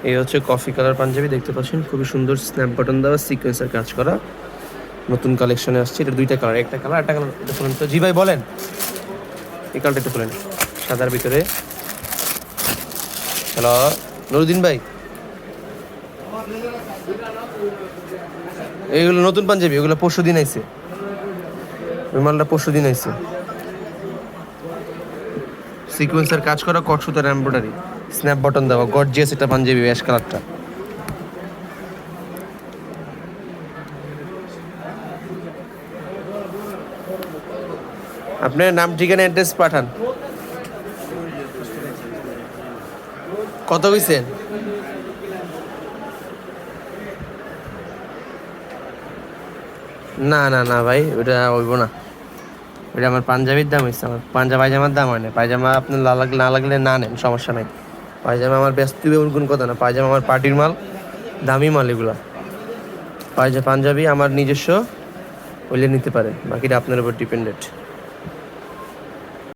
এই হচ্ছে coffee colour panjabi, দেখতে পাচ্ছেন খুবই সুন্দর স্ন্যাপ বাটন দেওয়া সিকোয়েন্সের কাজ করা, নতুন কালেকশনে আসছে। এটা দুইটা কালার, একটা কালার একটা কালার দেখুন তো। জি ভাই বলেন, এই কালারটা একটু খুলেন, সাদার ভিতরে। হ্যালো নুরুদ্দিন ভাই, এইগুলো নতুন পাঞ্জাবি, ওগুলো পরশু দিন আইছে, ওই মালটা পরশু দিন আইছে। সিকোয়েন্সের কাজ করা, কট সুতার এমব্রয়ডারি, স্ন্যাপ বাটন দেওয়া, গর্জিয়াস এটা পাঞ্জাবি, অ্যাশ কালারটা। আপনার নাম ঠিকানা অ্যাড্রেস পাঠান। কত কইছেন? না না না ভাই, ওটা হইব না। ওটা আমার পাঞ্জাবির দাম হচ্ছে, আমার পায়জামার দাম হয় না। পায়জামা আপনার না লাগলে না নেন, সমস্যা নাই। পায়জামা আমার ব্যস্ত এমন কোনো কথা না, পায়জামা আমার পার্টির মাল, দামি মাল এগুলা। পাঞ্জাবি আমার নিজস্ব, হইলে নিতে পারে, বাকিটা আপনার উপর ডিপেন্ডেন্ট।